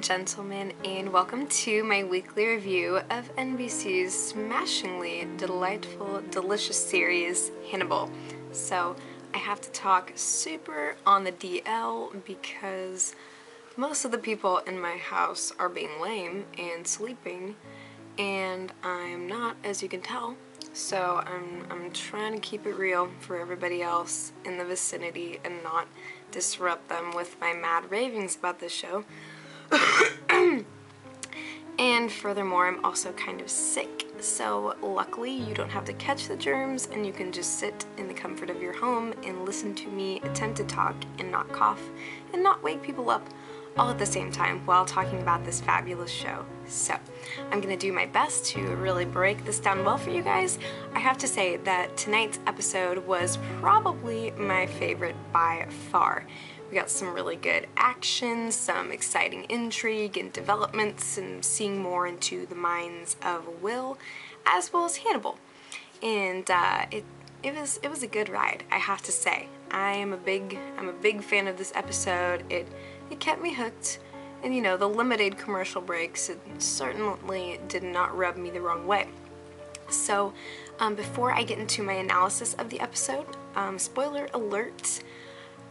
and gentlemen, and welcome to my weekly review of NBC's smashingly delightful, delicious series, Hannibal. So, I have to talk super on the DL because most of the people in my house are being lame and sleeping, and I'm not, as you can tell. So I'm trying to keep it real for everybody else in the vicinity and not disrupt them with my mad ravings about this show. And furthermore, I'm also kind of sick, so luckily you don't have to catch the germs and you can just sit in the comfort of your home and listen to me attempt to talk and not cough and not wake people up all at the same time while talking about this fabulous show. So, I'm gonna do my best to really break this down well for you guys. I have to say that tonight's episode was probably my favorite by far. We got some really good action, some exciting intrigue and developments, and seeing more into the minds of Will as well as Hannibal. And it was a good ride, I have to say. I'm a big fan of this episode. It kept me hooked, and you know, the limited commercial breaks, it certainly did not rub me the wrong way. So, before I get into my analysis of the episode, spoiler alert,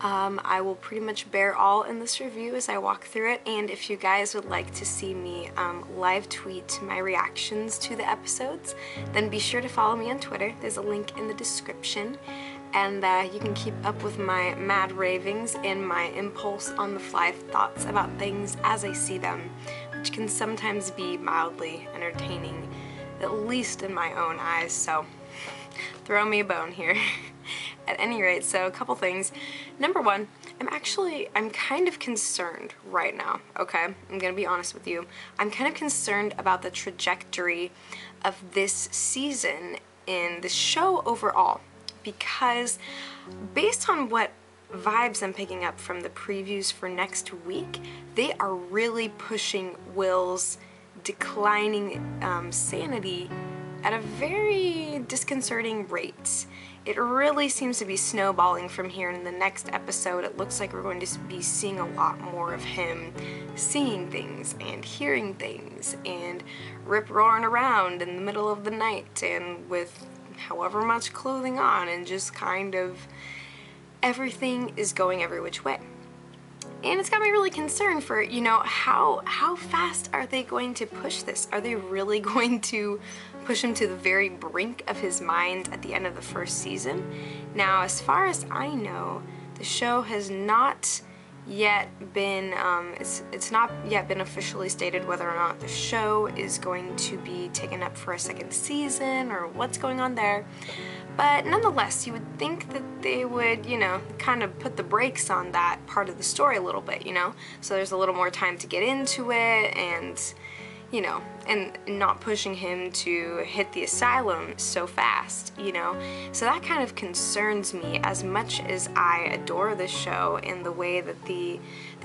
I will pretty much bear all in this review as I walk through it, and if you guys would like to see me live tweet my reactions to the episodes, then be sure to follow me on Twitter. There's a link in the description. And you can keep up with my mad ravings and my impulse on the fly thoughts about things as I see them, which can sometimes be mildly entertaining, at least in my own eyes, so throw me a bone here. At any rate, so a couple things. Number one, I'm kind of concerned right now, okay? I'm gonna be honest with you. I'm kind of concerned about the trajectory of this season in the show overall, because based on what vibes I'm picking up from the previews for next week, they are really pushing Will's declining sanity at a very disconcerting rate. It really seems to be snowballing from here. In the next episode, it looks like we're going to be seeing a lot more of him seeing things and hearing things and rip-roaring around in the middle of the night and with however much clothing on, and just kind of everything is going every which way. And it's got me really concerned for, you know, how fast are they going to push this? Are they really going to push him to the very brink of his mind at the end of the first season? Now, as far as I know, the show has not yet been, it's not yet been officially stated whether or not the show is going to be taken up for a second season or what's going on there. But nonetheless, you would think that they would, you know, kind of put the brakes on that part of the story a little bit, you know? So there's a little more time to get into it and, you know, and not pushing him to hit the asylum so fast, you know? So that kind of concerns me as much as I adore this show and the way that the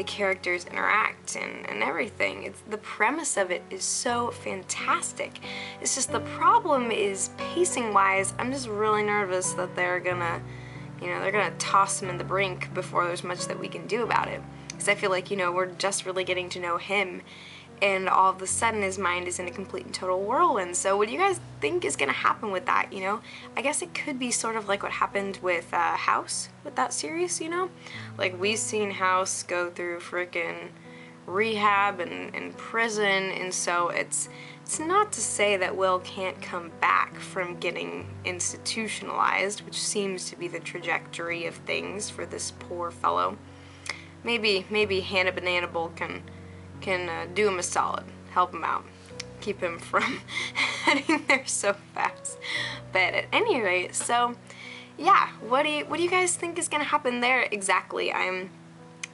characters interact and everything. The premise of it is so fantastic. It's just the problem is pacing-wise, I'm just really nervous that they're gonna toss him in the brink before there's much that we can do about it. Because I feel like, you know, we're just really getting to know him, and all of a sudden his mind is in a complete and total whirlwind. So what do you guys think is going to happen with that, you know? I guess it could be sort of like what happened with House, with that series, you know? Like, we've seen House go through frickin' rehab and prison, and so it's not to say that Will can't come back from getting institutionalized, which seems to be the trajectory of things for this poor fellow. Maybe Hannibal can do him a solid, help him out, keep him from heading there so fast. But at any rate, so yeah, what do you guys think is gonna happen there exactly?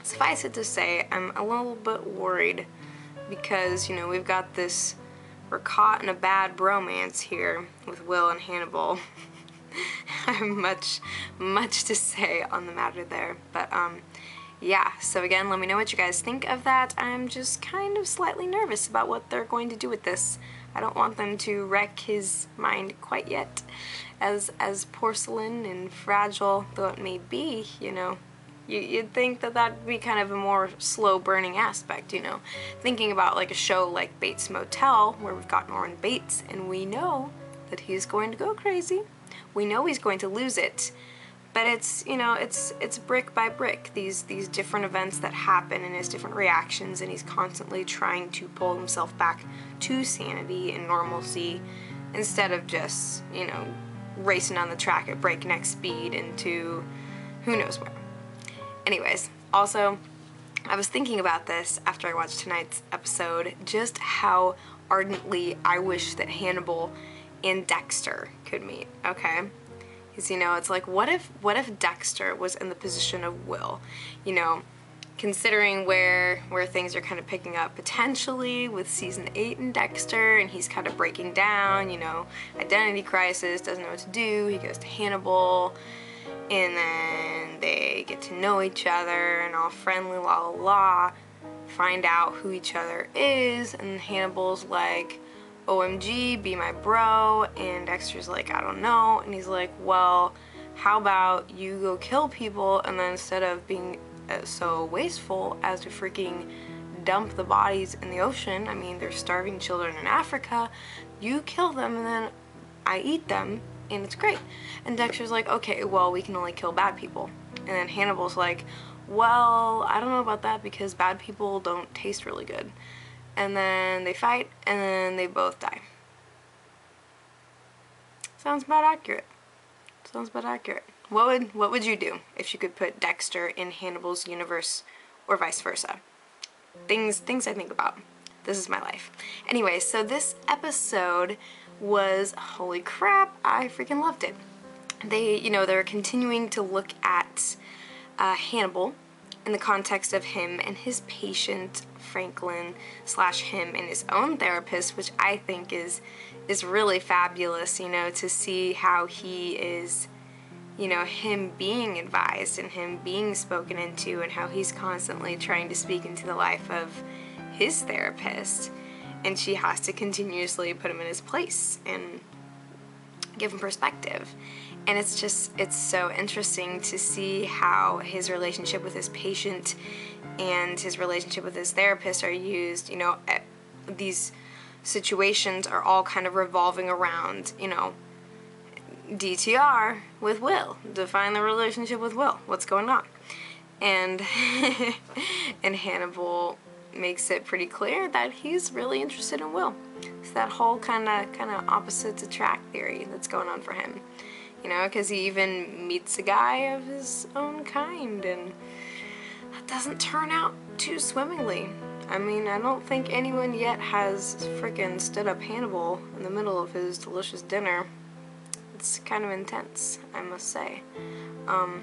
Suffice it to say, I'm a little bit worried because, you know, we're caught in a bad bromance here with Will and Hannibal. I have much to say on the matter there, but yeah, so again, let me know what you guys think of that. I'm just kind of slightly nervous about what they're going to do with this. I don't want them to wreck his mind quite yet. As porcelain and fragile though it may be, you know, You'd think that that'd be kind of a more slow burning aspect, you know. Thinking about like a show like Bates Motel, where we've got Norman Bates, and we know that he's going to go crazy. We know he's going to lose it. But it's, you know, it's brick by brick, these different events that happen and his different reactions, and he's constantly trying to pull himself back to sanity and normalcy instead of just, you know, racing on the track at breakneck speed into who knows where. Anyways, also, I was thinking about this after I watched tonight's episode, just how ardently I wish that Hannibal and Dexter could meet, okay? Because, you know, it's like, what if Dexter was in the position of Will? You know, considering where things are kind of picking up potentially with season 8 in Dexter, and he's kind of breaking down, you know, identity crisis, doesn't know what to do, he goes to Hannibal, and then they get to know each other, and all friendly, la la la, find out who each other is, and Hannibal's like, OMG, be my bro, and Dexter's like, I don't know, and he's like, well, how about you go kill people, and then instead of being so wasteful as to freaking dump the bodies in the ocean, I mean, there's starving children in Africa, you kill them, and then I eat them, and it's great. And Dexter's like, okay, well, we can only kill bad people. And then Hannibal's like, well, I don't know about that, because bad people don't taste really good. And then they fight, and then they both die. Sounds about accurate. Sounds about accurate. What would you do if you could put Dexter in Hannibal's universe, or vice versa? Things I think about. This is my life. Anyway, so this episode was, holy crap, I freaking loved it. They're continuing to look at Hannibal in the context of him and his patient Franklin / him and his own therapist, which I think is really fabulous, you know, to see how he is, you know, him being advised and him being spoken into, and how he's constantly trying to speak into the life of his therapist, and she has to continuously put him in his place and give him perspective. And it's so interesting to see how his relationship with his patient and his relationship with his therapist are used, you know, these situations are all kind of revolving around, you know, DTR with Will, define the relationship with Will, what's going on? And and Hannibal makes it pretty clear that he's really interested in Will. It's that whole kind of opposites attract theory that's going on for him. You know, because he even meets a guy of his own kind, and that doesn't turn out too swimmingly. I mean, I don't think anyone yet has frickin' stood up Hannibal in the middle of his delicious dinner. It's kind of intense, I must say. I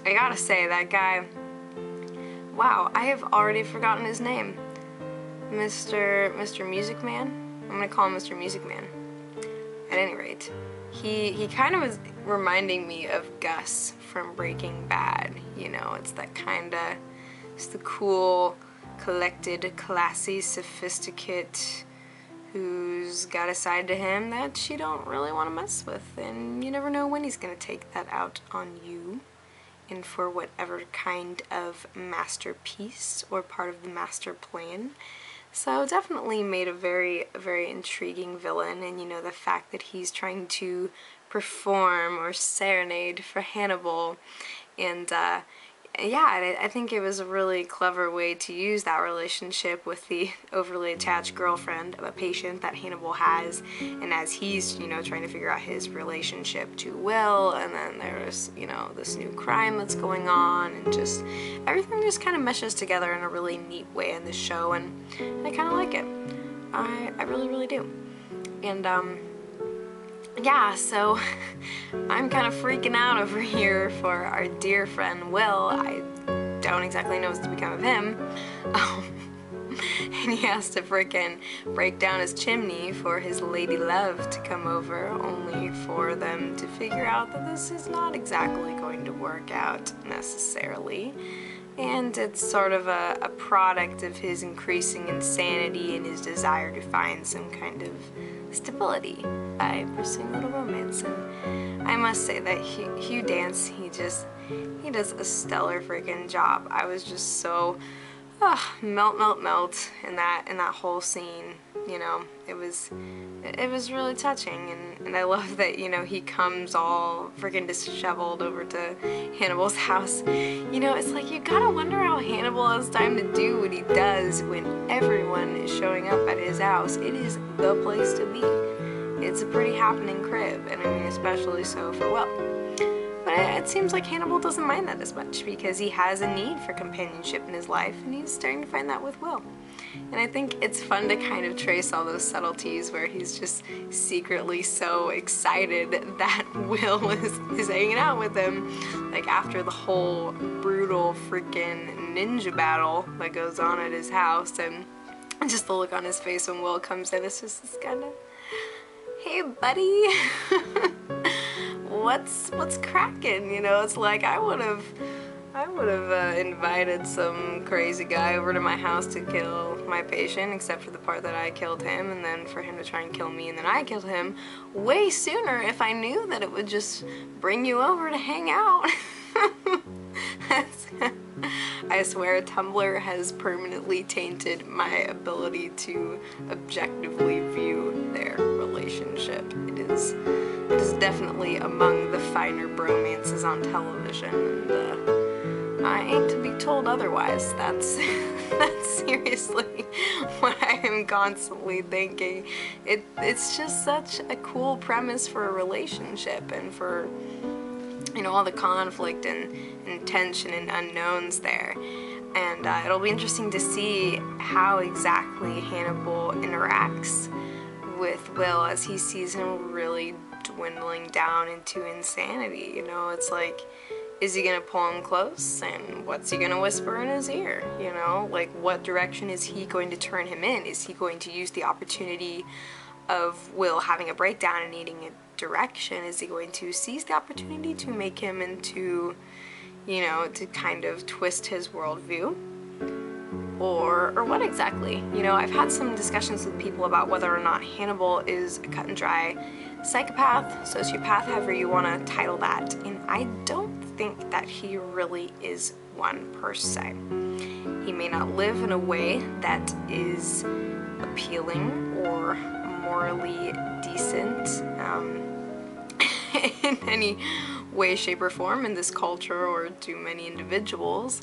gotta say, that guy, wow, I have already forgotten his name. Mr. Music Man? I'm gonna call him Mr. Music Man. At any rate, he kind of was reminding me of Gus from Breaking Bad. You know, it's that kinda, it's the cool, collected, classy, sophisticate who's got a side to him that you don't really want to mess with, and you never know when he's gonna take that out on you, and for whatever kind of masterpiece or part of the master plan. So definitely made a very, very intriguing villain, and you know, the fact that he's trying to perform or serenade for Hannibal, and yeah, I think it was a really clever way to use that relationship with the overly attached girlfriend of a patient that Hannibal has, and as he's, you know, trying to figure out his relationship to Will, and then there's, you know, this new crime that's going on, and just everything just kind of meshes together in a really neat way in this show, and I kind of like it. I really, really do. And yeah, so I'm kind of freaking out over here for our dear friend Will. I don't exactly know what's to become of him. And he has to frickin' break down his chimney for his lady love to come over, only for them to figure out that this is not exactly going to work out necessarily. And it's sort of a product of his increasing insanity and his desire to find some kind of stability by pursuing a little romance. And I must say that Hugh Dance, he does a stellar freaking job. I was just so melt in that whole scene. You know, it was really touching, and I love that, you know, he comes all freaking disheveled over to Hannibal's house. You know, it's like, you gotta wonder how Hannibal has time to do what he does when everyone is showing up at his house. It is the place to be. It's a pretty happening crib, and I mean, especially so for Will. But it seems like Hannibal doesn't mind that as much, because he has a need for companionship in his life, and he's starting to find that with Will. And I think it's fun to kind of trace all those subtleties where he's just secretly so excited that Will is hanging out with him. Like after the whole brutal freaking ninja battle that goes on at his house, and just the look on his face when Will comes in, it's just this kind of, hey buddy, what's cracking? You know, it's like I would have invited some crazy guy over to my house to kill my patient, except for the part that I killed him, and then for him to try and kill me and then I killed him way sooner if I knew that it would just bring you over to hang out. I swear Tumblr has permanently tainted my ability to objectively view their relationship. It is definitely among the finer bromances on television, and I ain't to be told otherwise. That's seriously what I am constantly thinking. It's just such a cool premise for a relationship, and for, you know, all the conflict and tension and unknowns there. And it'll be interesting to see how exactly Hannibal interacts with Will as he sees him really dwindling down into insanity. You know, it's like, is he gonna pull him close, and what's he gonna whisper in his ear? You know, like, what direction is he going to turn him in? Is he going to use the opportunity of Will having a breakdown and needing a direction? Is he going to seize the opportunity to make him into, you know, to kind of twist his worldview? Or what exactly? You know, I've had some discussions with people about whether or not Hannibal is a cut and dry psychopath, sociopath, however you want to title that, and I don't think that he really is one per se. He may not live in a way that is appealing or morally decent in any way, shape, or form in this culture or to many individuals,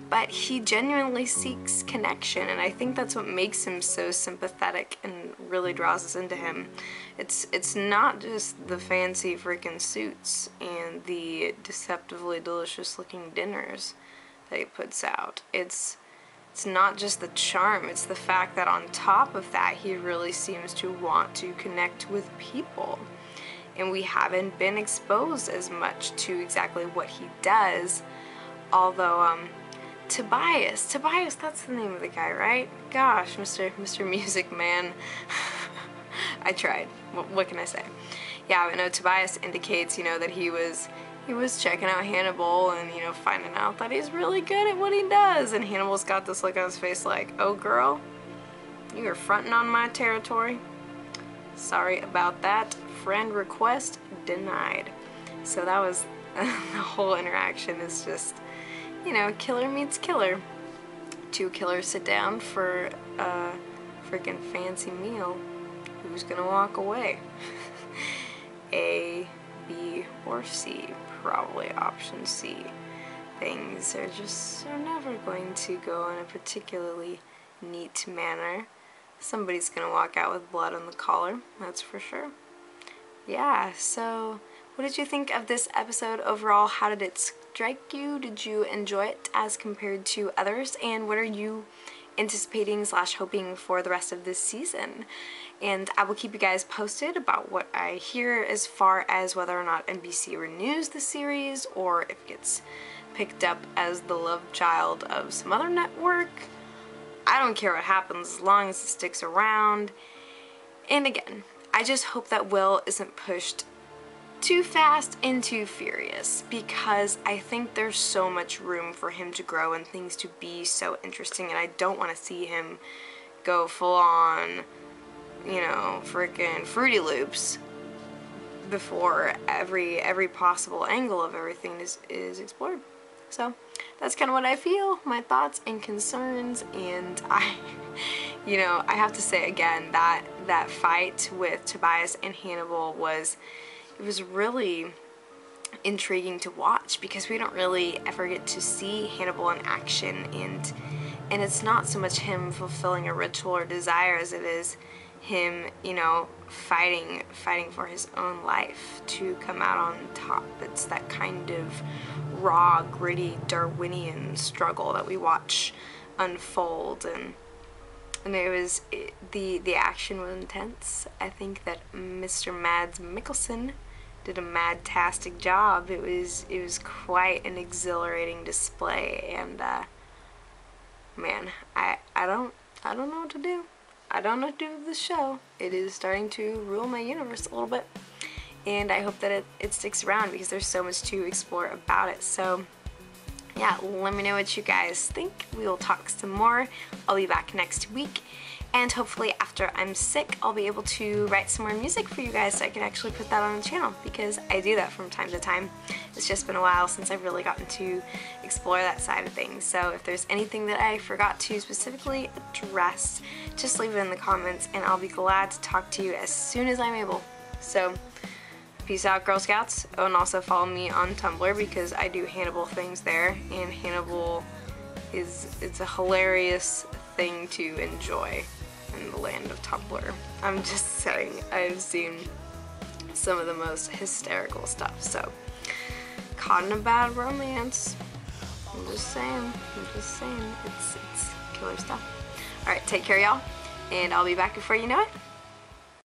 but he genuinely seeks connection, and I think that's what makes him so sympathetic and really draws us into him. It's not just the fancy freaking suits and the deceptively delicious looking dinners that he puts out. It's not just the charm, it's the fact that on top of that, he really seems to want to connect with people. And we haven't been exposed as much to exactly what he does, although, Tobias, that's the name of the guy, right? Gosh, Mr. Music Man. I tried. What can I say? Yeah, but no, Tobias indicates, you know, that he was checking out Hannibal and, you know, finding out that he's really good at what he does. And Hannibal's got this look on his face like, oh girl, you are fronting on my territory. Sorry about that. Friend request denied. So that was the whole interaction is just, you know, killer meets killer. Two killers sit down for a freaking fancy meal. Who's gonna walk away? A, B, or C? Probably option C. Things are never going to go in a particularly neat manner. Somebody's gonna walk out with blood on the collar, that's for sure. Yeah, so what did you think of this episode overall? How did it strike you? Did you enjoy it as compared to others? And what are you anticipating / hoping for the rest of this season? And I will keep you guys posted about what I hear as far as whether or not NBC renews the series or if it gets picked up as the love child of some other network. I don't care what happens as long as it sticks around. And again, I just hope that Will isn't pushed too fast and too furious, because I think there's so much room for him to grow and things to be so interesting, and I don't want to see him go full on, you know, freaking Fruity Loops before every possible angle of everything is explored. So that's kind of what I feel, my thoughts and concerns. And I have to say again that fight with Tobias and Hannibal was really intriguing to watch, because we don't really ever get to see Hannibal in action, and it's not so much him fulfilling a ritual or desire as it is him, fighting for his own life to come out on top. It's that kind of raw, gritty, Darwinian struggle that we watch unfold, and the action was intense. I think that Mr. Mads Mikkelsen did a mad-tastic job. It was quite an exhilarating display, and man, I don't know what to do. I don't know what to do with this show. It is starting to rule my universe a little bit, and I hope that it sticks around, because there's so much to explore about it. So yeah, let me know what you guys think. We will talk some more. I'll be back next week, and hopefully after I'm sick I'll be able to write some more music for you guys so I can actually put that on the channel, because I do that from time to time. It's just been a while since I've really gotten to explore that side of things. So if there's anything that I forgot to specifically address, just leave it in the comments and I'll be glad to talk to you as soon as I'm able. So peace out, Girl Scouts. Oh, and also follow me on Tumblr, because I do Hannibal things there, and Hannibal it's a hilarious thing to enjoy in the land of Tumblr. I'm just saying, I've seen some of the most hysterical stuff. So, caught in a bad romance. I'm just saying, it's killer stuff. Alright, take care, y'all, and I'll be back before you know it.